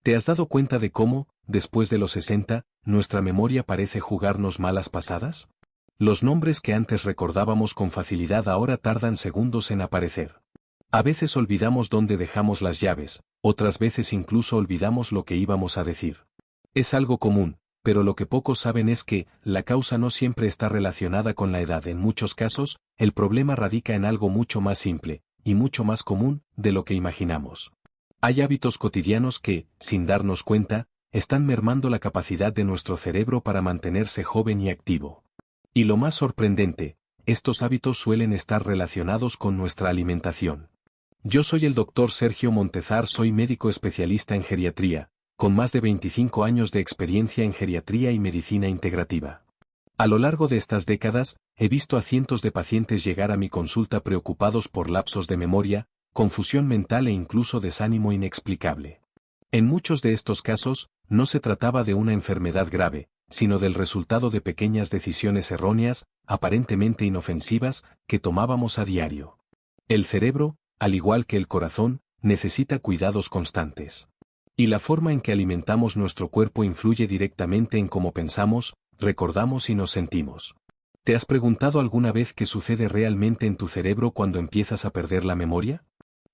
¿Te has dado cuenta de cómo, después de los 60, nuestra memoria parece jugarnos malas pasadas? Los nombres que antes recordábamos con facilidad ahora tardan segundos en aparecer. A veces olvidamos dónde dejamos las llaves, otras veces incluso olvidamos lo que íbamos a decir. Es algo común, pero lo que pocos saben es que la causa no siempre está relacionada con la edad. En muchos casos, el problema radica en algo mucho más simple, y mucho más común, de lo que imaginamos. Hay hábitos cotidianos que, sin darnos cuenta, están mermando la capacidad de nuestro cerebro para mantenerse joven y activo. Y lo más sorprendente, estos hábitos suelen estar relacionados con nuestra alimentación. Yo soy el Dr. Sergio Montezar, soy médico especialista en geriatría, con más de 25 años de experiencia en geriatría y medicina integrativa. A lo largo de estas décadas, he visto a cientos de pacientes llegar a mi consulta preocupados por lapsos de memoria, confusión mental e incluso desánimo inexplicable. En muchos de estos casos, no se trataba de una enfermedad grave, sino del resultado de pequeñas decisiones erróneas, aparentemente inofensivas, que tomábamos a diario. El cerebro, al igual que el corazón, necesita cuidados constantes. Y la forma en que alimentamos nuestro cuerpo influye directamente en cómo pensamos, recordamos y nos sentimos. ¿Te has preguntado alguna vez qué sucede realmente en tu cerebro cuando empiezas a perder la memoria?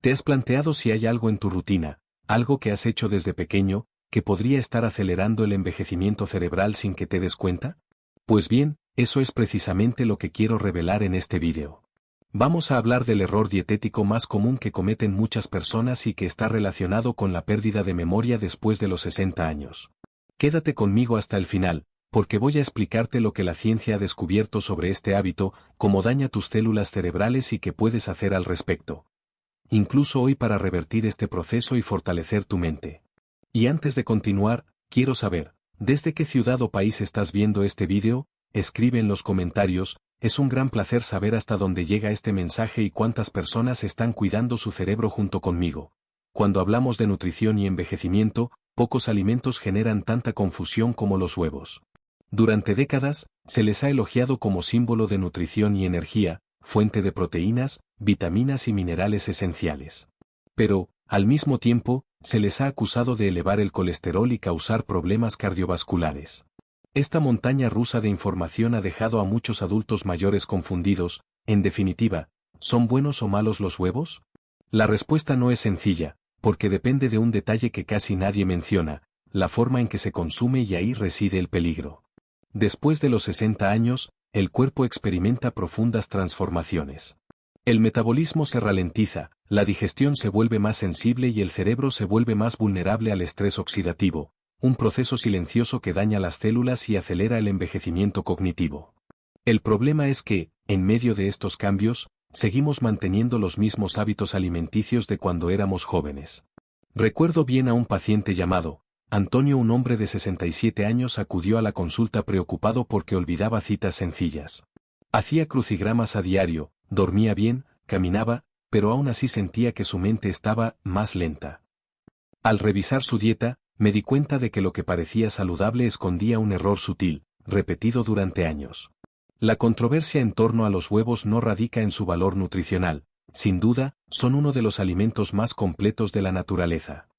¿Te has planteado si hay algo en tu rutina, algo que has hecho desde pequeño, que podría estar acelerando el envejecimiento cerebral sin que te des cuenta? Pues bien, eso es precisamente lo que quiero revelar en este vídeo. Vamos a hablar del error dietético más común que cometen muchas personas y que está relacionado con la pérdida de memoria después de los 60 años. Quédate conmigo hasta el final, porque voy a explicarte lo que la ciencia ha descubierto sobre este hábito, cómo daña tus células cerebrales y qué puedes hacer al respecto. Incluso hoy para revertir este proceso y fortalecer tu mente. Y antes de continuar, quiero saber, ¿desde qué ciudad o país estás viendo este vídeo? Escribe en los comentarios. Es un gran placer saber hasta dónde llega este mensaje y cuántas personas están cuidando su cerebro junto conmigo. Cuando hablamos de nutrición y envejecimiento, pocos alimentos generan tanta confusión como los huevos. Durante décadas, se les ha elogiado como símbolo de nutrición y energía, fuente de proteínas, vitaminas y minerales esenciales. Pero, al mismo tiempo, se les ha acusado de elevar el colesterol y causar problemas cardiovasculares. Esta montaña rusa de información ha dejado a muchos adultos mayores confundidos. En definitiva, ¿son buenos o malos los huevos? La respuesta no es sencilla, porque depende de un detalle que casi nadie menciona, la forma en que se consume, y ahí reside el peligro. Después de los 60 años, el cuerpo experimenta profundas transformaciones. El metabolismo se ralentiza, la digestión se vuelve más sensible y el cerebro se vuelve más vulnerable al estrés oxidativo, un proceso silencioso que daña las células y acelera el envejecimiento cognitivo. El problema es que, en medio de estos cambios, seguimos manteniendo los mismos hábitos alimenticios de cuando éramos jóvenes. Recuerdo bien a un paciente llamado Antonio, un hombre de 67 años, acudió a la consulta preocupado porque olvidaba citas sencillas. Hacía crucigramas a diario, dormía bien, caminaba, pero aún así sentía que su mente estaba más lenta. Al revisar su dieta, me di cuenta de que lo que parecía saludable escondía un error sutil, repetido durante años. La controversia en torno a los huevos no radica en su valor nutricional, sin duda, son uno de los alimentos más completos de la naturaleza.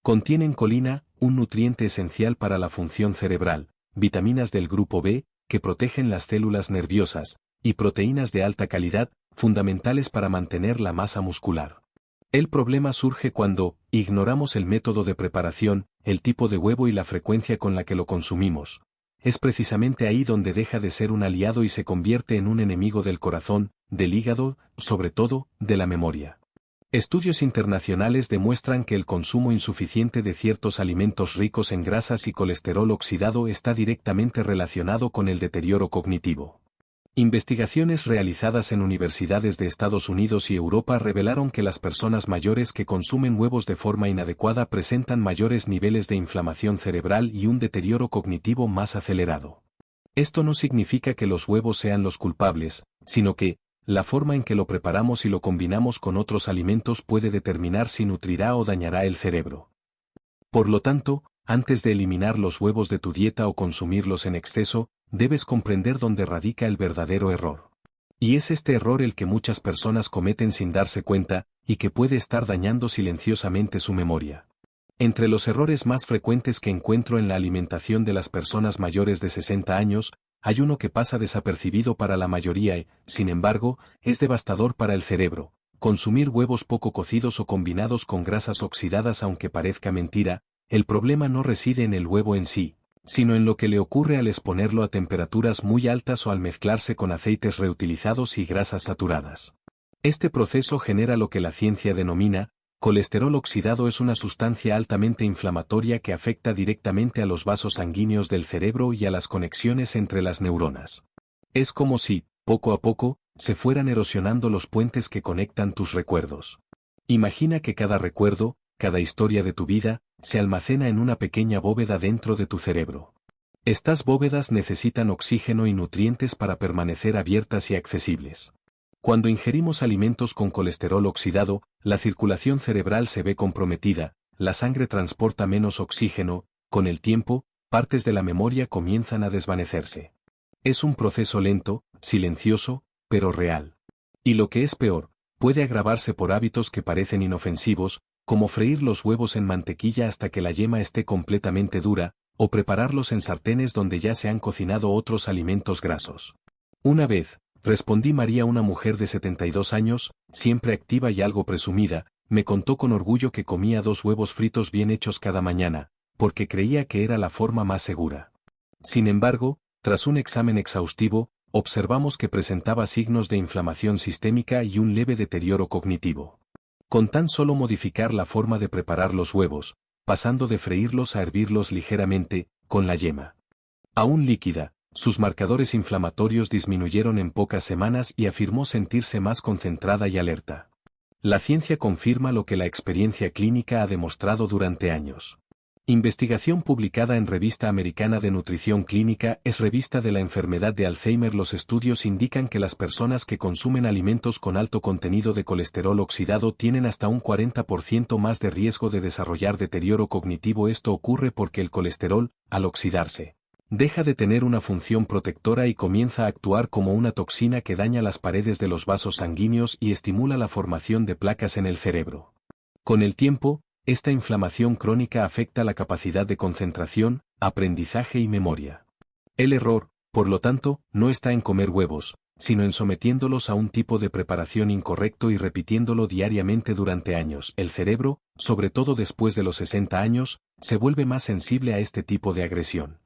Contienen colina, un nutriente esencial para la función cerebral, vitaminas del grupo B, que protegen las células nerviosas, y proteínas de alta calidad, fundamentales para mantener la masa muscular. El problema surge cuando ignoramos el método de preparación, el tipo de huevo y la frecuencia con la que lo consumimos. Es precisamente ahí donde deja de ser un aliado y se convierte en un enemigo del corazón, del hígado, sobre todo, de la memoria. Estudios internacionales demuestran que el consumo insuficiente de ciertos alimentos ricos en grasas y colesterol oxidado está directamente relacionado con el deterioro cognitivo. Investigaciones realizadas en universidades de Estados Unidos y Europa revelaron que las personas mayores que consumen huevos de forma inadecuada presentan mayores niveles de inflamación cerebral y un deterioro cognitivo más acelerado. Esto no significa que los huevos sean los culpables, sino que, la forma en que lo preparamos y lo combinamos con otros alimentos puede determinar si nutrirá o dañará el cerebro. Por lo tanto, antes de eliminar los huevos de tu dieta o consumirlos en exceso, debes comprender dónde radica el verdadero error. Y es este error el que muchas personas cometen sin darse cuenta, y que puede estar dañando silenciosamente su memoria. Entre los errores más frecuentes que encuentro en la alimentación de las personas mayores de 60 años, hay uno que pasa desapercibido para la mayoría y, sin embargo, es devastador para el cerebro: consumir huevos poco cocidos o combinados con grasas oxidadas. Aunque parezca mentira, el problema no reside en el huevo en sí, sino en lo que le ocurre al exponerlo a temperaturas muy altas o al mezclarse con aceites reutilizados y grasas saturadas. Este proceso genera lo que la ciencia denomina colesterol oxidado. Es una sustancia altamente inflamatoria que afecta directamente a los vasos sanguíneos del cerebro y a las conexiones entre las neuronas. Es como si, poco a poco, se fueran erosionando los puentes que conectan tus recuerdos. Imagina que cada recuerdo, cada historia de tu vida, se almacena en una pequeña bóveda dentro de tu cerebro. Estas bóvedas necesitan oxígeno y nutrientes para permanecer abiertas y accesibles. Cuando ingerimos alimentos con colesterol oxidado, la circulación cerebral se ve comprometida, la sangre transporta menos oxígeno, con el tiempo, partes de la memoria comienzan a desvanecerse. Es un proceso lento, silencioso, pero real. Y lo que es peor, puede agravarse por hábitos que parecen inofensivos, como freír los huevos en mantequilla hasta que la yema esté completamente dura, o prepararlos en sartenes donde ya se han cocinado otros alimentos grasos. Una vez, respondí María, una mujer de 72 años, siempre activa y algo presumida, me contó con orgullo que comía 2 huevos fritos bien hechos cada mañana, porque creía que era la forma más segura. Sin embargo, tras un examen exhaustivo, observamos que presentaba signos de inflamación sistémica y un leve deterioro cognitivo. Con tan solo modificar la forma de preparar los huevos, pasando de freírlos a hervirlos ligeramente, con la yema aún líquida, sus marcadores inflamatorios disminuyeron en pocas semanas y afirmó sentirse más concentrada y alerta. La ciencia confirma lo que la experiencia clínica ha demostrado durante años. Investigación publicada en Revista Americana de Nutrición Clínica, es revista de la enfermedad de Alzheimer. Los estudios indican que las personas que consumen alimentos con alto contenido de colesterol oxidado tienen hasta un 40% más de riesgo de desarrollar deterioro cognitivo. Esto ocurre porque el colesterol, al oxidarse, deja de tener una función protectora y comienza a actuar como una toxina que daña las paredes de los vasos sanguíneos y estimula la formación de placas en el cerebro. Con el tiempo, esta inflamación crónica afecta la capacidad de concentración, aprendizaje y memoria. El error, por lo tanto, no está en comer huevos, sino en sometiéndolos a un tipo de preparación incorrecto y repitiéndolo diariamente durante años. El cerebro, sobre todo después de los 60 años, se vuelve más sensible a este tipo de agresión.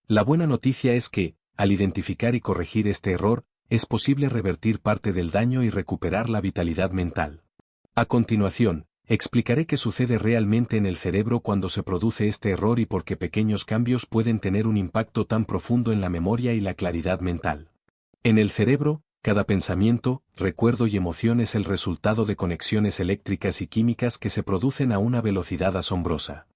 La buena noticia es que, al identificar y corregir este error, es posible revertir parte del daño y recuperar la vitalidad mental. A continuación, explicaré qué sucede realmente en el cerebro cuando se produce este error y por qué pequeños cambios pueden tener un impacto tan profundo en la memoria y la claridad mental. En el cerebro, cada pensamiento, recuerdo y emoción es el resultado de conexiones eléctricas y químicas que se producen a una velocidad asombrosa.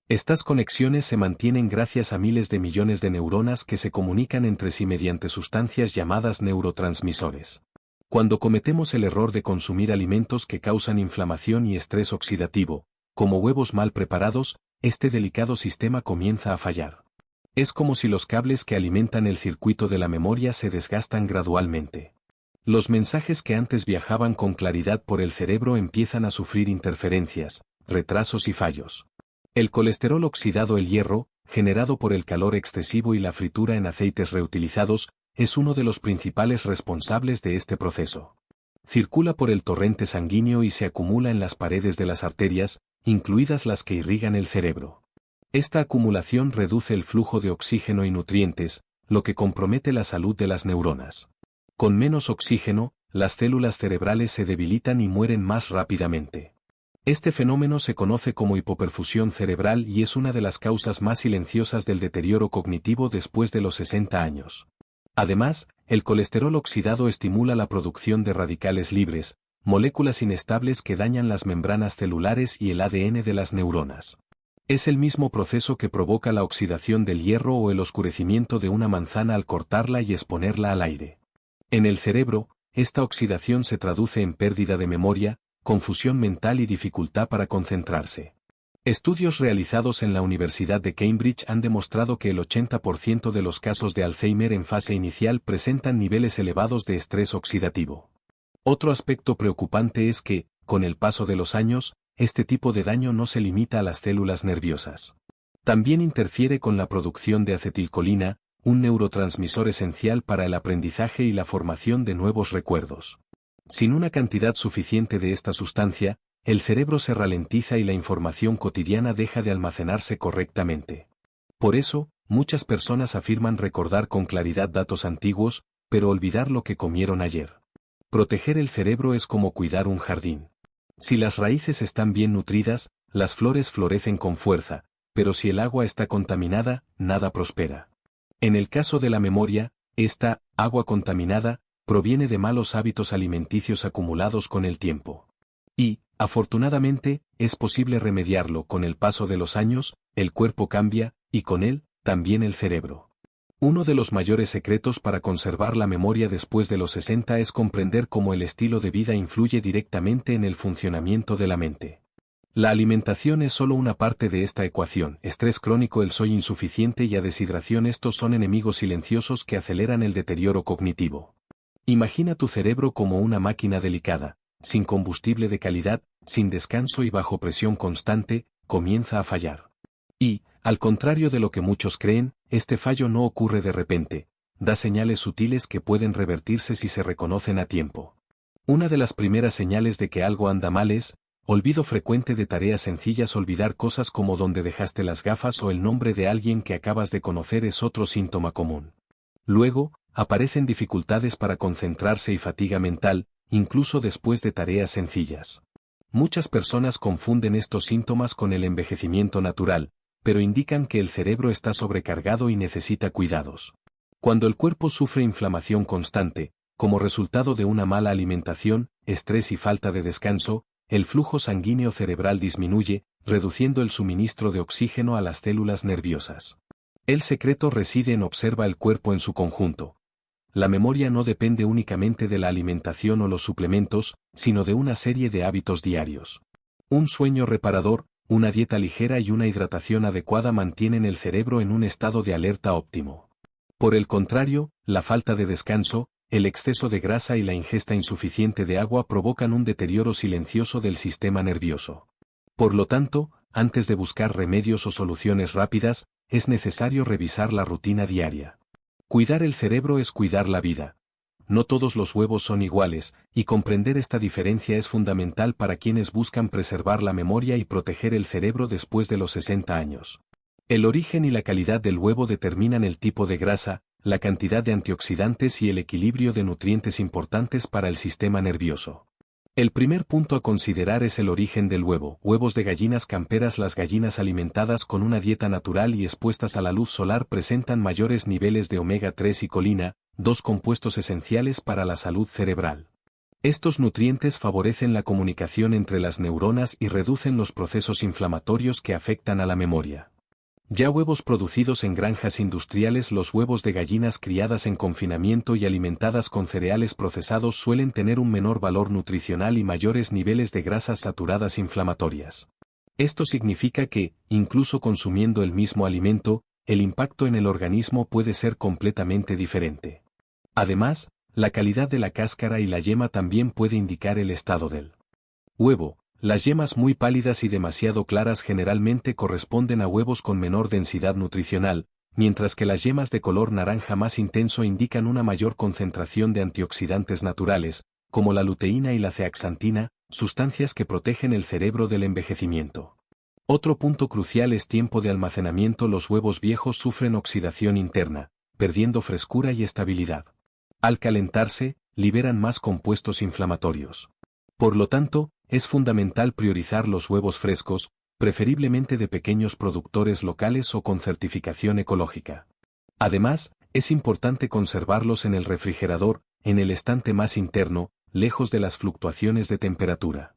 Estas conexiones se mantienen gracias a miles de millones de neuronas que se comunican entre sí mediante sustancias llamadas neurotransmisores. Cuando cometemos el error de consumir alimentos que causan inflamación y estrés oxidativo, como huevos mal preparados, este delicado sistema comienza a fallar. Es como si los cables que alimentan el circuito de la memoria se desgastan gradualmente. Los mensajes que antes viajaban con claridad por el cerebro empiezan a sufrir interferencias, retrasos y fallos. El colesterol oxidado, el hierro, generado por el calor excesivo y la fritura en aceites reutilizados, es uno de los principales responsables de este proceso. Circula por el torrente sanguíneo y se acumula en las paredes de las arterias, incluidas las que irrigan el cerebro. Esta acumulación reduce el flujo de oxígeno y nutrientes, lo que compromete la salud de las neuronas. Con menos oxígeno, las células cerebrales se debilitan y mueren más rápidamente. Este fenómeno se conoce como hipoperfusión cerebral y es una de las causas más silenciosas del deterioro cognitivo después de los 60 años. Además, el colesterol oxidado estimula la producción de radicales libres, moléculas inestables que dañan las membranas celulares y el ADN de las neuronas. Es el mismo proceso que provoca la oxidación del hierro o el oscurecimiento de una manzana al cortarla y exponerla al aire. En el cerebro, esta oxidación se traduce en pérdida de memoria, confusión mental y dificultad para concentrarse. Estudios realizados en la Universidad de Cambridge han demostrado que el 80% de los casos de Alzheimer en fase inicial presentan niveles elevados de estrés oxidativo. Otro aspecto preocupante es que, con el paso de los años, este tipo de daño no se limita a las células nerviosas. También interfiere con la producción de acetilcolina, un neurotransmisor esencial para el aprendizaje y la formación de nuevos recuerdos. Sin una cantidad suficiente de esta sustancia, el cerebro se ralentiza y la información cotidiana deja de almacenarse correctamente. Por eso, muchas personas afirman recordar con claridad datos antiguos, pero olvidar lo que comieron ayer. Proteger el cerebro es como cuidar un jardín. Si las raíces están bien nutridas, las flores florecen con fuerza, pero si el agua está contaminada, nada prospera. En el caso de la memoria, esta agua contaminada proviene de malos hábitos alimenticios acumulados con el tiempo. Y, afortunadamente, es posible remediarlo con el paso de los años, el cuerpo cambia, y con él, también el cerebro. Uno de los mayores secretos para conservar la memoria después de los 60 es comprender cómo el estilo de vida influye directamente en el funcionamiento de la mente. La alimentación es solo una parte de esta ecuación. Estrés crónico, el soy insuficiente y a deshidratación, estos son enemigos silenciosos que aceleran el deterioro cognitivo. Imagina tu cerebro como una máquina delicada, sin combustible de calidad, sin descanso y bajo presión constante, comienza a fallar. Y, al contrario de lo que muchos creen, este fallo no ocurre de repente, da señales sutiles que pueden revertirse si se reconocen a tiempo. Una de las primeras señales de que algo anda mal es olvido frecuente de tareas sencillas. Olvidar cosas como dónde dejaste las gafas o el nombre de alguien que acabas de conocer es otro síntoma común. Luego, aparecen dificultades para concentrarse y fatiga mental, incluso después de tareas sencillas. Muchas personas confunden estos síntomas con el envejecimiento natural, pero indican que el cerebro está sobrecargado y necesita cuidados. Cuando el cuerpo sufre inflamación constante, como resultado de una mala alimentación, estrés y falta de descanso, el flujo sanguíneo cerebral disminuye, reduciendo el suministro de oxígeno a las células nerviosas. El secreto reside en observar el cuerpo en su conjunto. La memoria no depende únicamente de la alimentación o los suplementos, sino de una serie de hábitos diarios. Un sueño reparador, una dieta ligera y una hidratación adecuada mantienen el cerebro en un estado de alerta óptimo. Por el contrario, la falta de descanso, el exceso de grasa y la ingesta insuficiente de agua provocan un deterioro silencioso del sistema nervioso. Por lo tanto, antes de buscar remedios o soluciones rápidas, es necesario revisar la rutina diaria. Cuidar el cerebro es cuidar la vida. No todos los huevos son iguales, y comprender esta diferencia es fundamental para quienes buscan preservar la memoria y proteger el cerebro después de los 60 años. El origen y la calidad del huevo determinan el tipo de grasa, la cantidad de antioxidantes y el equilibrio de nutrientes importantes para el sistema nervioso. El primer punto a considerar es el origen del huevo. Huevos de gallinas camperas. Las gallinas alimentadas con una dieta natural y expuestas a la luz solar presentan mayores niveles de omega 3 y colina, dos compuestos esenciales para la salud cerebral. Estos nutrientes favorecen la comunicación entre las neuronas y reducen los procesos inflamatorios que afectan a la memoria. Ya huevos producidos en granjas industriales. Los huevos de gallinas criadas en confinamiento y alimentadas con cereales procesados suelen tener un menor valor nutricional y mayores niveles de grasas saturadas inflamatorias. Esto significa que, incluso consumiendo el mismo alimento, el impacto en el organismo puede ser completamente diferente. Además, la calidad de la cáscara y la yema también puede indicar el estado del huevo. Las yemas muy pálidas y demasiado claras generalmente corresponden a huevos con menor densidad nutricional, mientras que las yemas de color naranja más intenso indican una mayor concentración de antioxidantes naturales, como la luteína y la zeaxantina, sustancias que protegen el cerebro del envejecimiento. Otro punto crucial es tiempo de almacenamiento. Los huevos viejos sufren oxidación interna, perdiendo frescura y estabilidad. Al calentarse, liberan más compuestos inflamatorios. Por lo tanto, es fundamental priorizar los huevos frescos, preferiblemente de pequeños productores locales o con certificación ecológica. Además, es importante conservarlos en el refrigerador, en el estante más interno, lejos de las fluctuaciones de temperatura.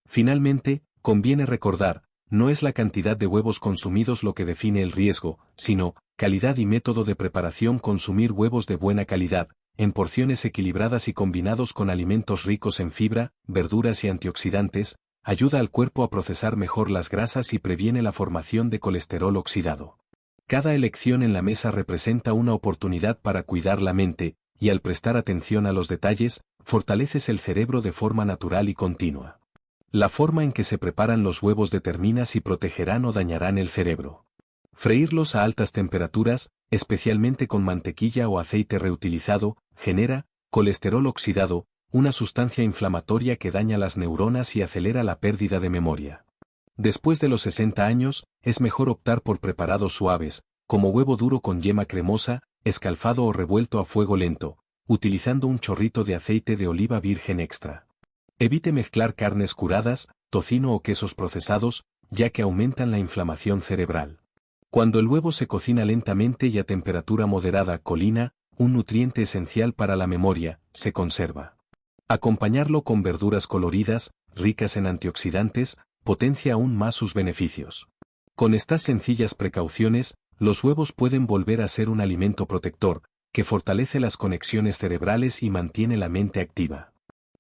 Finalmente, conviene recordar, no es la cantidad de huevos consumidos lo que define el riesgo, sino, calidad y método de preparación. Consumir huevos de buena calidad, en porciones equilibradas y combinados con alimentos ricos en fibra, verduras y antioxidantes, ayuda al cuerpo a procesar mejor las grasas y previene la formación de colesterol oxidado. Cada elección en la mesa representa una oportunidad para cuidar la mente, y al prestar atención a los detalles, fortaleces el cerebro de forma natural y continua. La forma en que se preparan los huevos determina si protegerán o dañarán el cerebro. Freírlos a altas temperaturas, especialmente con mantequilla o aceite reutilizado, genera colesterol oxidado, una sustancia inflamatoria que daña las neuronas y acelera la pérdida de memoria. Después de los 60 años, es mejor optar por preparados suaves, como huevo duro con yema cremosa, escalfado o revuelto a fuego lento, utilizando un chorrito de aceite de oliva virgen extra. Evite mezclar carnes curadas, tocino o quesos procesados, ya que aumentan la inflamación cerebral. Cuando el huevo se cocina lentamente y a temperatura moderada, colina, un nutriente esencial para la memoria, se conserva. Acompañarlo con verduras coloridas, ricas en antioxidantes, potencia aún más sus beneficios. Con estas sencillas precauciones, los huevos pueden volver a ser un alimento protector, que fortalece las conexiones cerebrales y mantiene la mente activa.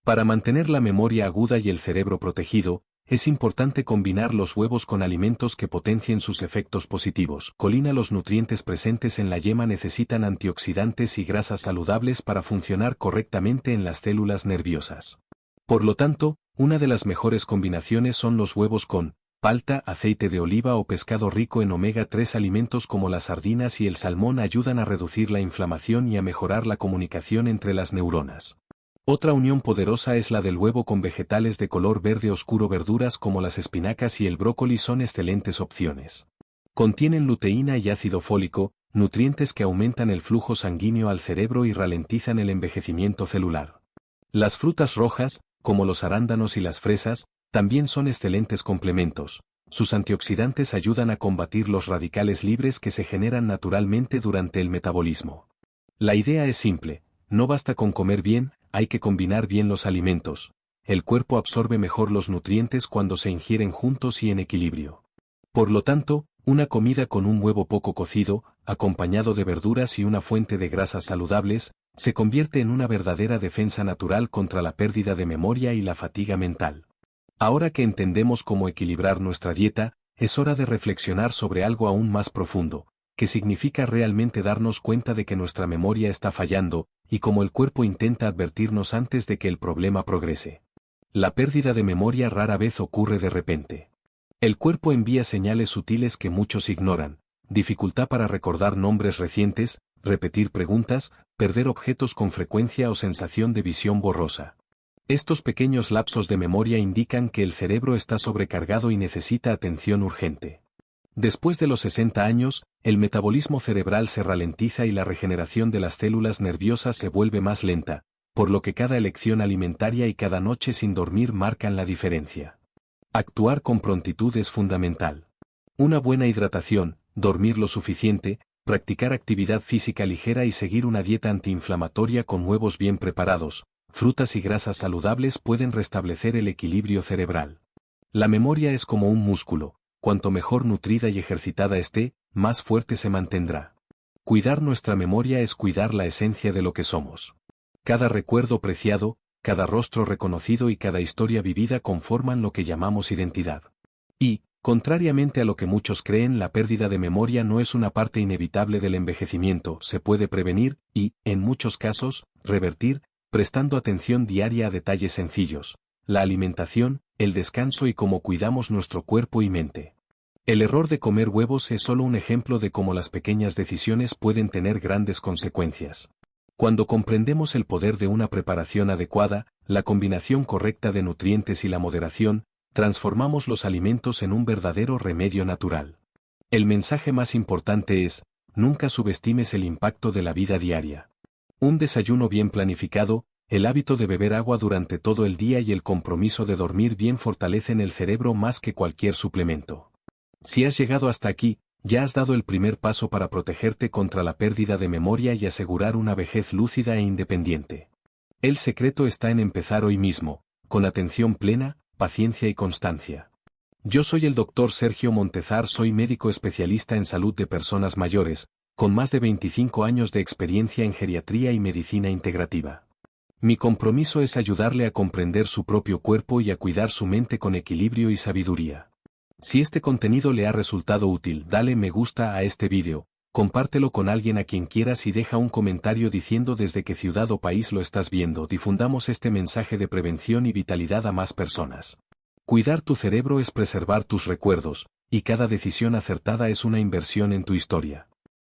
Para mantener la memoria aguda y el cerebro protegido, es importante combinar los huevos con alimentos que potencien sus efectos positivos. Colina. Los nutrientes presentes en la yema necesitan antioxidantes y grasas saludables para funcionar correctamente en las células nerviosas. Por lo tanto, una de las mejores combinaciones son los huevos con palta, aceite de oliva o pescado rico en omega 3. Alimentos como las sardinas y el salmón ayudan a reducir la inflamación y a mejorar la comunicación entre las neuronas. Otra unión poderosa es la del huevo con vegetales de color verde oscuro. Verduras como las espinacas y el brócoli son excelentes opciones. Contienen luteína y ácido fólico, nutrientes que aumentan el flujo sanguíneo al cerebro y ralentizan el envejecimiento celular. Las frutas rojas, como los arándanos y las fresas, también son excelentes complementos. Sus antioxidantes ayudan a combatir los radicales libres que se generan naturalmente durante el metabolismo. La idea es simple, no basta con comer bien, hay que combinar bien los alimentos. El cuerpo absorbe mejor los nutrientes cuando se ingieren juntos y en equilibrio. Por lo tanto, una comida con un huevo poco cocido, acompañado de verduras y una fuente de grasas saludables, se convierte en una verdadera defensa natural contra la pérdida de memoria y la fatiga mental. Ahora que entendemos cómo equilibrar nuestra dieta, es hora de reflexionar sobre algo aún más profundo, que significa realmente darnos cuenta de que nuestra memoria está fallando, y cómo el cuerpo intenta advertirnos antes de que el problema progrese. La pérdida de memoria rara vez ocurre de repente. El cuerpo envía señales sutiles que muchos ignoran, dificultad para recordar nombres recientes, repetir preguntas, perder objetos con frecuencia o sensación de visión borrosa. Estos pequeños lapsos de memoria indican que el cerebro está sobrecargado y necesita atención urgente. Después de los 60 años, el metabolismo cerebral se ralentiza y la regeneración de las células nerviosas se vuelve más lenta, por lo que cada elección alimentaria y cada noche sin dormir marcan la diferencia. Actuar con prontitud es fundamental. Una buena hidratación, dormir lo suficiente, practicar actividad física ligera y seguir una dieta antiinflamatoria con huevos bien preparados, frutas y grasas saludables pueden restablecer el equilibrio cerebral. La memoria es como un músculo, cuanto mejor nutrida y ejercitada esté, más fuerte se mantendrá. Cuidar nuestra memoria es cuidar la esencia de lo que somos. Cada recuerdo preciado, cada rostro reconocido y cada historia vivida conforman lo que llamamos identidad. Y, contrariamente a lo que muchos creen, la pérdida de memoria no es una parte inevitable del envejecimiento, se puede prevenir y, en muchos casos, revertir, prestando atención diaria a detalles sencillos, la alimentación, el descanso y cómo cuidamos nuestro cuerpo y mente. El error de comer huevos es solo un ejemplo de cómo las pequeñas decisiones pueden tener grandes consecuencias. Cuando comprendemos el poder de una preparación adecuada, la combinación correcta de nutrientes y la moderación, transformamos los alimentos en un verdadero remedio natural. El mensaje más importante es, nunca subestimes el impacto de la vida diaria. Un desayuno bien planificado, el hábito de beber agua durante todo el día y el compromiso de dormir bien fortalecen el cerebro más que cualquier suplemento. Si has llegado hasta aquí, ya has dado el primer paso para protegerte contra la pérdida de memoria y asegurar una vejez lúcida e independiente. El secreto está en empezar hoy mismo, con atención plena, paciencia y constancia. Yo soy el Dr. Sergio Montezar, soy médico especialista en salud de personas mayores, con más de 25 años de experiencia en geriatría y medicina integrativa. Mi compromiso es ayudarle a comprender su propio cuerpo y a cuidar su mente con equilibrio y sabiduría. Si este contenido le ha resultado útil, dale me gusta a este vídeo, compártelo con alguien a quien quieras y deja un comentario diciendo desde qué ciudad o país lo estás viendo. Difundamos este mensaje de prevención y vitalidad a más personas. Cuidar tu cerebro es preservar tus recuerdos, y cada decisión acertada es una inversión en tu historia.